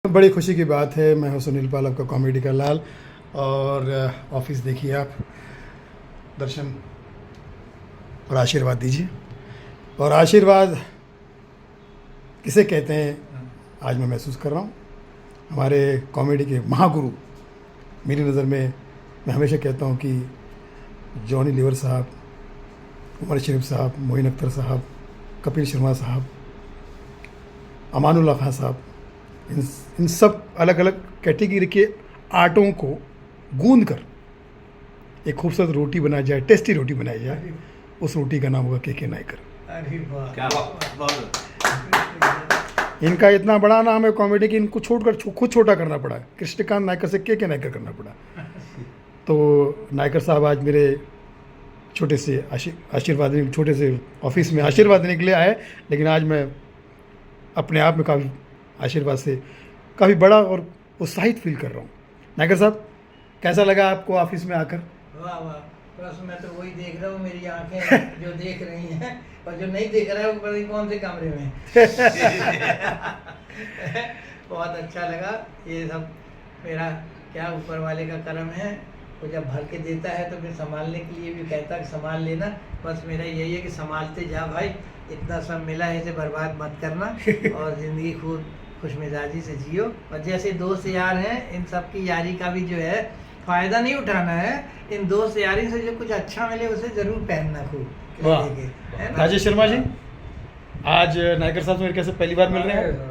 बड़ी खुशी की बात है। मैं हूं सुनील पाल, आपका कॉमेडी का लाल। और ऑफिस देखिए आप, दर्शन और आशीर्वाद दीजिए। और आशीर्वाद किसे कहते हैं आज मैं महसूस कर रहा हूँ। हमारे कॉमेडी के महागुरु मेरी नज़र में, मैं हमेशा कहता हूँ कि जॉनी लीवर साहब, उमर शरीफ साहब, मोइन अख्तर साहब, कपिल शर्मा साहब, अमानुल्लाह खान साहब, इन सब अलग अलग कैटेगरी के आटों को गूंद कर एक खूबसूरत रोटी बनाई जाए, टेस्टी रोटी बनाई जाए, उस रोटी का नाम होगा के नायकर। इनका इतना बड़ा नाम है कॉमेडी कि इनको छोड़कर खुद छोटा करना पड़ा। कृष्णकांत नायकर से के नायकर करना पड़ा। तो नायकर साहब आज मेरे छोटे से आशीर्वाद, छोटे से ऑफिस में आशीर्वाद देने के लिए आए, लेकिन आज मैं अपने आप में काफ़ी आशीर्वाद से काफ़ी बड़ा और उत्साहित फील कर रहा हूँ। नायकर साहब, कैसा लगा आपको ऑफिस में आकर? वाह वाह, बस मैं तो वही देख रहा हूँ, मेरी आंखें जो देख रही हैं, और जो नहीं देख रहा है वो पता नहीं कौन से कमरे में। बहुत अच्छा लगा ये सब। मेरा क्या ऊपर वाले का करम है, वो जब भर के देता है तो फिर संभालने के लिए भी कहता है कि संभाल लेना। बस मेरा यही है कि संभालते जा भाई, इतना सब मिला है, इसे बर्बाद मत करना और ज़िंदगी खूब खुश मिजाजी से जियो। और जैसे दोस्त यार हैं, इन सब की यारी का भी जो है फ़ायदा नहीं उठाना है। इन दोस्त यारी से जो कुछ अच्छा मिले उसे ज़रूर पहनना खूब। वाह। राजेश शर्मा जी, आज नायकर साहब से मेरे कैसे पहली बार मिल रहे हैं,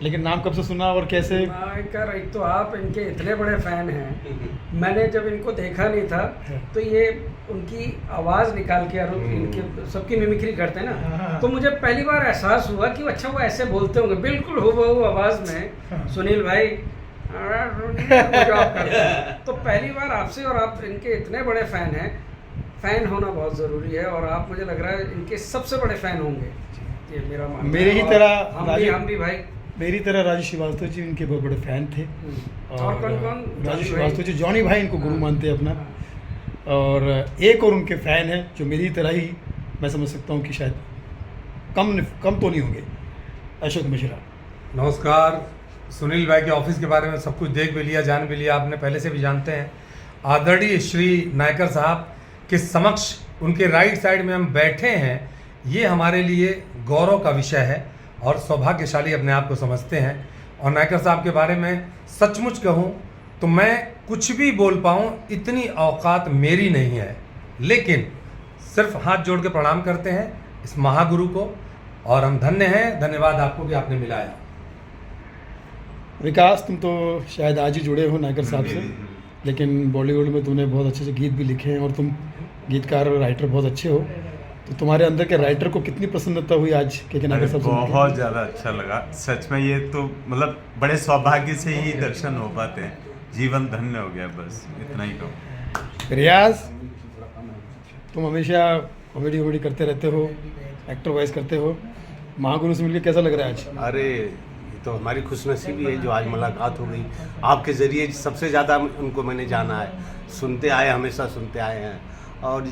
लेकिन नाम कब से सुना और कैसे? नायकर, एक तो आप इनके इतने बड़े फ़ैन हैं, मैंने जब इनको देखा नहीं था तो ये उनकी आवाज़ निकाल के और इनके सबकी मिमिक्री करते हैं ना, तो मुझे पहली बार एहसास हुआ कि अच्छा वो ऐसे बोलते होंगे बिल्कुल हूबहू आवाज़ में, सुनील भाई जो आप करते हैं। तो पहली बार आपसे, और आप इनके इतने बड़े फ़ैन हैं, फ़ैन होना बहुत ज़रूरी है, और आप मुझे लग रहा है इनके सबसे बड़े फ़ैन होंगे, ये मेरा मानना है। मेरे ही तरह हम भी भाई, मेरी तरह राजू श्रीवास्तव जी इनके बहुत बड़े फ़ैन थे। और कौन? राजू श्रीवास्तव जी, जॉनी भाई इनको गुरु मानते हैं अपना। और एक और उनके फ़ैन हैं जो मेरी तरह ही, मैं समझ सकता हूँ कि शायद कम तो नहीं होंगे, अशोक मिश्रा। नमस्कार। सुनील भाई के ऑफिस के बारे में सब कुछ देख भी लिया, जान भी लिया, आपने पहले से भी जानते हैं। आदरणीय श्री नायकर साहब के समक्ष उनके राइट साइड में हम बैठे हैं, ये हमारे लिए गौरव का विषय है और सौभाग्यशाली अपने आप को समझते हैं। और नायकर साहब के बारे में सचमुच कहूँ तो मैं कुछ भी बोल पाऊँ इतनी औकात मेरी नहीं है, लेकिन सिर्फ हाथ जोड़ के प्रणाम करते हैं इस महागुरु को, और हम धन्य हैं। धन्यवाद आपको कि आपने मिलाया। विकास, तुम तो शायद आज ही जुड़े हो नायकर साहब से, लेकिन बॉलीवुड में तुमने बहुत अच्छे से गीत भी लिखे हैं और तुम गीतकार और राइटर बहुत अच्छे हो। तो तुम्हारे अंदर के राइटर को कितनी प्रसन्नता हुई आज के नायकर साहब? बहुत ज़्यादा अच्छा लगा सच में। ये तो मतलब बड़े सौभाग्य से ही दर्शन हो पाते हैं, जीवन धन्य हो गया, बस इतना ही कहूँ। रियाज, तुम हमेशा कॉमेडी वॉमेडी करते रहते हो, एक्टर वॉइस करते हो, महागुरु से मिलकर कैसा लग रहा है आज? अरे ये तो हमारी खुशनसीबी है जो आज मुलाकात हो गई आपके ज़रिए। सबसे ज़्यादा उनको मैंने जाना है, सुनते आए, हमेशा सुनते आए हैं, और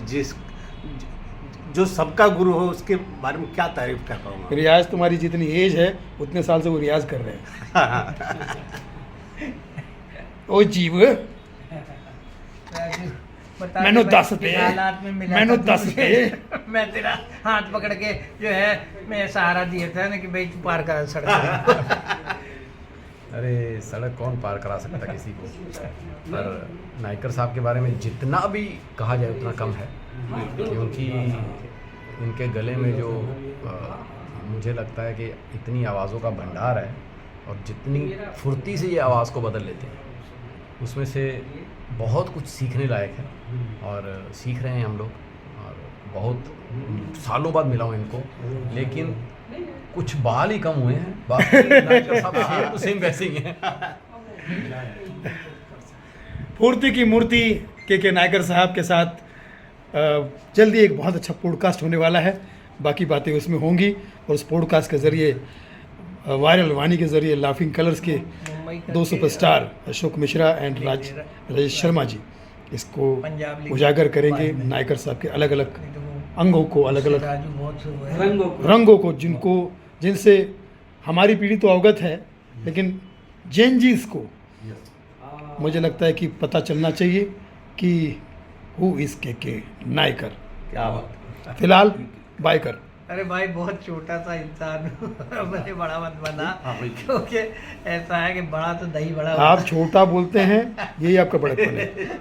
जो सबका गुरु हो उसके बारे में क्या तारीफ कर पाऊँगा। रियाज, तुम्हारी जितनी एज है उतने साल से वो रियाज कर रहे हैं। ओ जीव, मैंने 10 पे, मैंने 10 पे मैं तेरा हाथ पकड़ के जो है मैं सहारा दिया था ना कि भाई तू पार करा सड़क। अरे सड़क कौन पार करा सकता किसी को, पर नायकर साहब के बारे में जितना भी कहा जाए उतना कम है, क्योंकि इनके गले में जो मुझे लगता है कि इतनी आवाज़ों का भंडार है, और जितनी फुर्ती से ये आवाज़ को बदल लेते हैं, उसमें से बहुत कुछ सीखने लायक है, और सीख रहे हैं हम लोग। और बहुत सालों बाद मिला हूँ इनको, लेकिन कुछ बाल ही कम हुए हैं, बाकी नायकर साहब सेम टू सेम वैसे ही हैं। फुर्ती की मूर्ति के नायकर साहब के साथ जल्दी एक बहुत अच्छा पॉडकास्ट होने वाला है। बाकी बातें उसमें होंगी, और उस पॉडकास्ट के ज़रिए, वायरल वाणी के ज़रिए, लाफिंग कलर्स के 2 सुपरस्टार अशोक मिश्रा एंड राजेश शर्मा जी इसको उजागर करेंगे। नायकर साहब के अलग अलग अंगों को, अलग अलग रंगों को, जिनसे हमारी पीढ़ी तो अवगत है, लेकिन जेनजीज को मुझे लगता है कि पता चलना चाहिए कि हु इज के नायकर। क्या बात। फिलहाल बाय कर। अरे भाई बहुत छोटा सा इंसान हूँ मैंने बड़ा मत बना हाँ भाई। क्योंकि ऐसा है कि बड़ा तो दही बड़ा आप छोटा बोलते हैं, यही आपका बड़प्पन है।